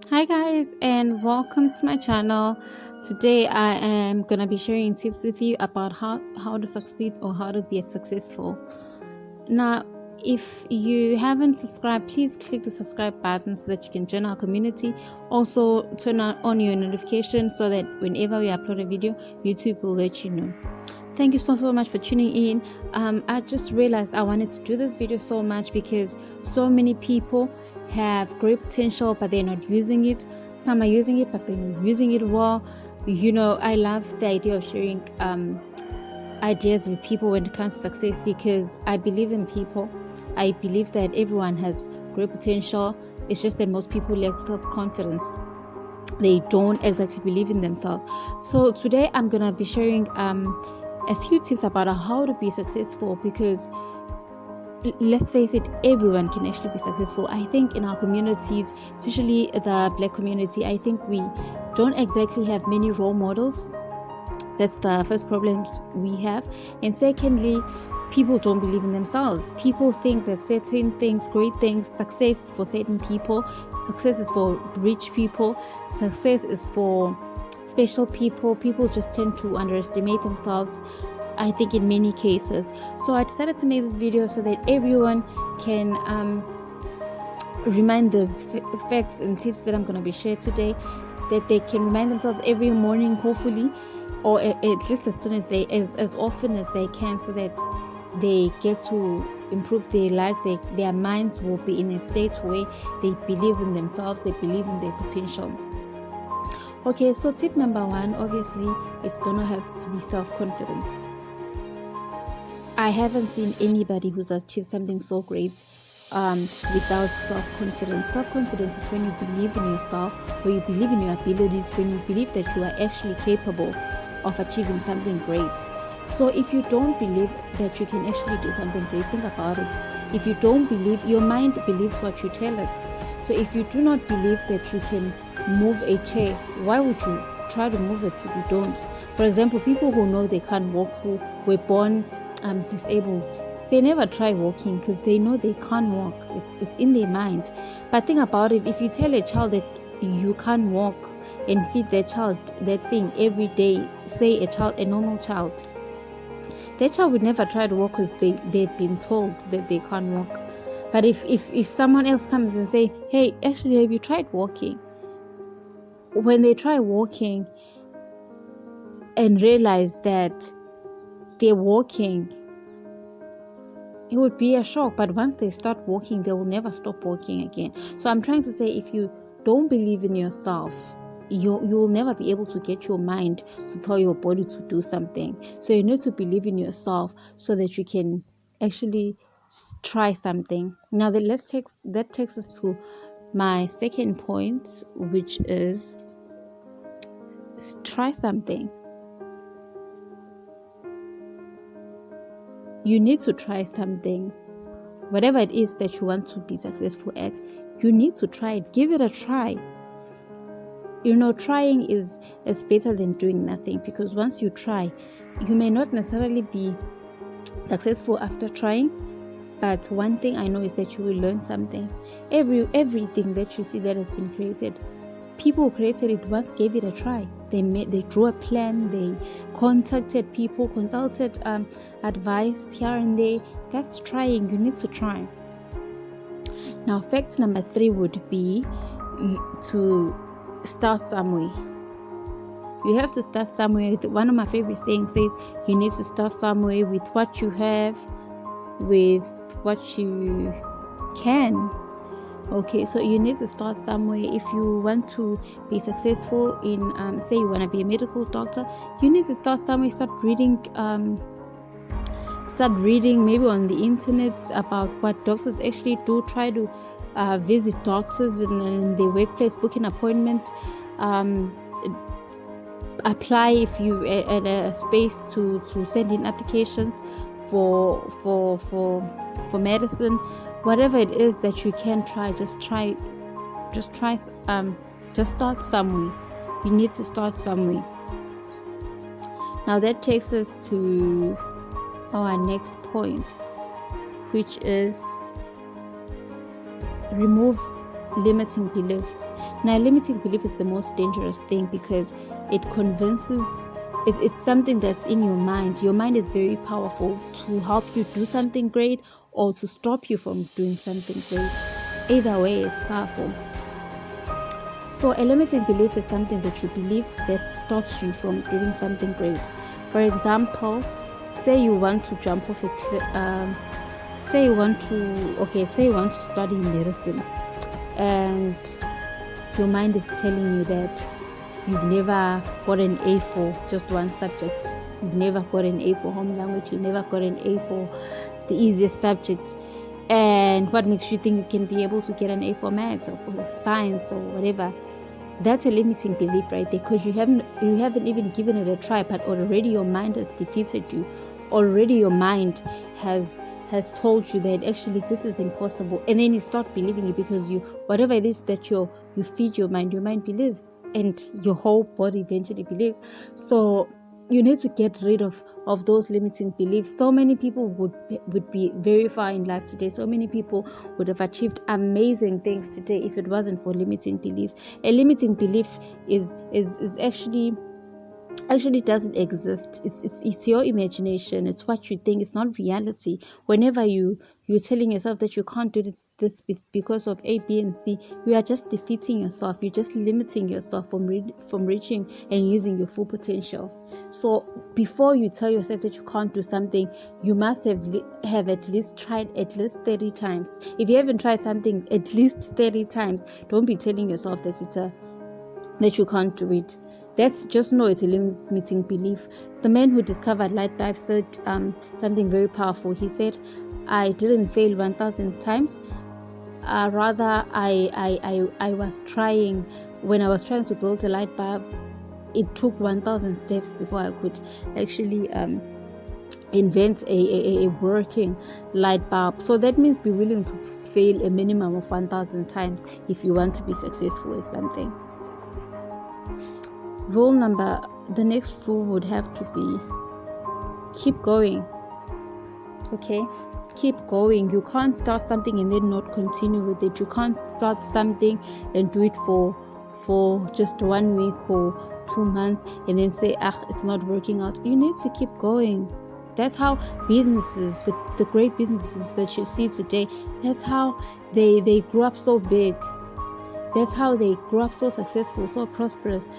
Hi guys, and welcome to my channel. Today I am gonna be sharing tips with you about how to succeed or how to be successful. Now, if you haven't subscribed, please click the subscribe button so that you can join our community. Also, turn on your notifications so that whenever we upload a video, YouTube will let you know. Thank you so much for tuning in. I just realized I wanted to do this video so much because so many people have great potential but they're not using it. Some are using it but they're not using it well. I love the idea of sharing ideas with people when it comes to success because I believe in people. I believe that everyone has great potential. It's just that most people lack self-confidence. They don't exactly believe in themselves. So today I'm gonna be sharing a few tips about how to be successful because let's face it, everyone can actually be successful. I think in our communities, especially the Black community, I think we don't exactly have many role models. That's the first problem we have. And secondly, people don't believe in themselves. People think that certain things, great things, success is for certain people, success is for rich people, success is for special people. People just tend to underestimate themselves, I think, in many cases. So I decided to make this video so that everyone can remind these facts and tips that I'm going to be sharing today, that they can remind themselves every morning, hopefully, or at least as soon as as often as they can, so that they get to improve their lives. Their minds will be in a state where they believe in themselves, they believe in their potential. Okay, so tip number one, obviously, it's gonna have to be self-confidence. I haven't seen anybody who's achieved something so great without self-confidence. Self-confidence is when you believe in yourself, when you believe in your abilities, when you believe that you are actually capable of achieving something great. So if you don't believe that you can actually do something great, think about it. If you don't believe, your mind believes what you tell it. So if you do not believe that you can move a chair, why would you try to move it if you don't? For example, people who know they can't walk, who were born disabled, they never try walking because they know they can't walk. It's in their mind. But think about it, if you tell a child that you can't walk and feed their child that thing every day, say a normal child, their child would never try to walk because they've been told that they can't walk. But if someone else comes and say, hey, actually, have you tried walking? When they try walking and realize that they're walking, it would be a shock. But once they start walking, they will never stop walking again. So I'm trying to say, if you don't believe in yourself, you will never be able to get your mind to tell your body to do something. So you need to believe in yourself so that you can actually try something. Now that takes us to my second point, which is try something. You need to try something. Whatever it is that you want to be successful at, you need to try it. Give it a try. Trying is better than doing nothing, because once you try, you may not necessarily be successful after trying, but one thing I know is that you will learn something. Everything that you see that has been created, people who created it once gave it a try. They drew a plan, they contacted people, consulted advice here and there. That's trying. You need to try. Now, fact number 3 would be to start somewhere. You have to start somewhere. One of my favorite sayings says you need to start somewhere with what you have, with what you can. Okay, so you need to start somewhere. If you want to be successful in say you want to be a medical doctor, you need to start somewhere. Start reading maybe on the internet about what doctors actually do. Try to visit doctors in their workplace, booking appointments, apply if you at a space to send in applications for medicine. Whatever it is that you can try, just start somewhere. You need to start somewhere. Now that takes us to our next point, which is remove limiting beliefs. Now, limiting belief is the most dangerous thing because it convinces. It's something that's in your mind. Your mind is very powerful to help you do something great or to stop you from doing something great. Either way, it's powerful. So a limiting belief is something that you believe that stops you from doing something great. For example, say you want to jump off a cliff. Say you want to study medicine, and your mind is telling you that you've never got an A for just one subject. You've never got an A for home language. You never got an A for the easiest subject. And what makes you think you can be able to get an A for maths or for science or whatever? That's a limiting belief right there, because you haven't even given it a try, but already your mind has defeated you. Already your mind has told you that actually this is impossible, and then you start believing it because whatever it is that you feed your mind believes, and your whole body eventually believes. So you need to get rid of those limiting beliefs. So many people would be very far in life today. So many people would have achieved amazing things today if it wasn't for limiting beliefs. A limiting belief is actually doesn't exist. It's your imagination. It's what you think. It's not reality. Whenever you're telling yourself that you can't do this because of A, B, and C, you are just defeating yourself. You're just limiting yourself from reaching and using your full potential. So before you tell yourself that you can't do something, you must have at least tried at least 30 times. If you haven't tried something at least 30 times, don't be telling yourself that you can't do it. Let's just know it's a limiting belief. The man who discovered light bulbs said something very powerful. He said, "I didn't fail 1,000 times. Rather, I was trying. When I was trying to build a light bulb, it took 1,000 steps before I could actually invent a working light bulb." So that means be willing to fail a minimum of 1,000 times if you want to be successful at something. The next rule would have to be keep going. Okay? Keep going. You can't start something and then not continue with it. You can't start something and do it for just 1 week or 2 months and then say, it's not working out. You need to keep going. That's how businesses, the great businesses that you see today, that's how they grew up so big. That's how they grew up so successful, so prosperous.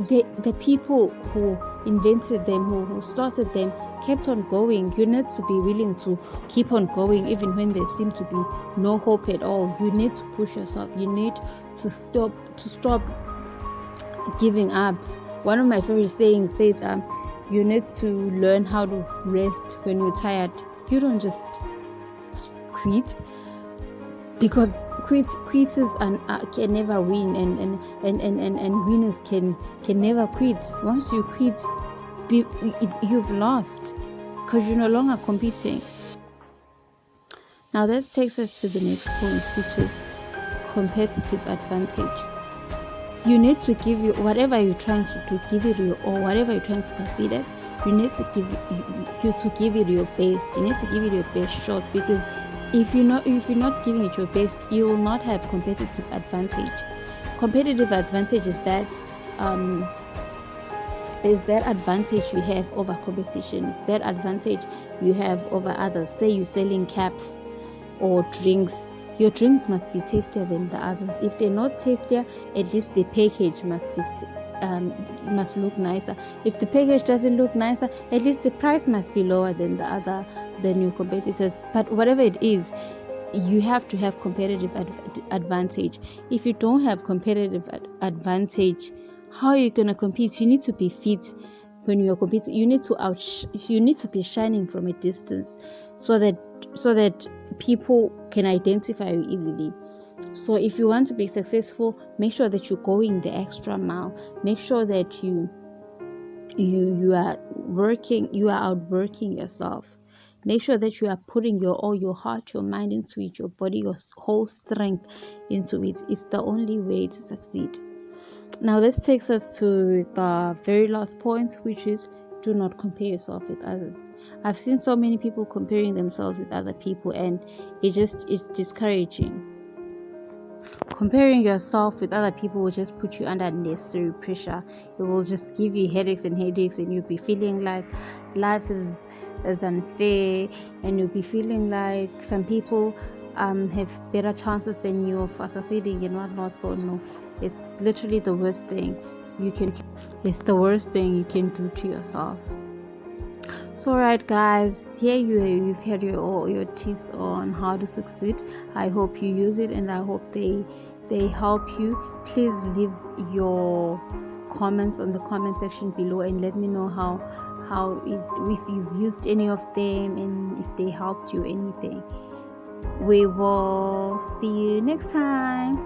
The people who invented them, who started them, kept on going. You need to be willing to keep on going even when there seems to be no hope at all. You need to push yourself. You need to stop giving up. One of my favorite sayings says, you need to learn how to rest when you're tired. You don't just quit, because quitters can never win, and winners can never quit. Once you quit, you've lost, because you're no longer competing. Now that takes us to the next point, which is competitive advantage. You need to give you whatever you're trying to do, give it your, or whatever you're trying to succeed at, you need to give it your best. You need to give it your best shot, because if you're not giving it your best, you will not have competitive advantage. Competitive advantage is that advantage you have over competition. It's that advantage you have over others. Say you're selling caps or drinks. Your drinks must be tastier than the others. If they're not tastier, at least the package must look nicer. If the package doesn't look nicer, at least the price must be lower than your competitors. But whatever it is, you have to have competitive advantage. If you don't have competitive advantage, how are you gonna compete? You need to be fit when you're competing. You need to be shining from a distance, so that people can identify you easily. So if you want to be successful, make sure that you're going the extra mile. Make sure that you are outworking yourself. Make sure that you are putting all your heart, your mind into it, your body, your whole strength into it. It's the only way to succeed. Now this takes us to the very last point, which is do not compare yourself with others. I've seen so many people comparing themselves with other people, and it's discouraging. comparing yourself with other people will just put you under unnecessary pressure. It will just give you headaches, and you'll be feeling like life is unfair, and you'll be feeling like some people have better chances than you of succeeding and whatnot. So no, it's literally the worst thing you can do to yourself. So alright guys, here you've had your tips on how to succeed. I hope you use it, and I hope they help you. Please leave your comments on the comment section below and let me know if you've used any of them and if they helped you anything. We will see you next time.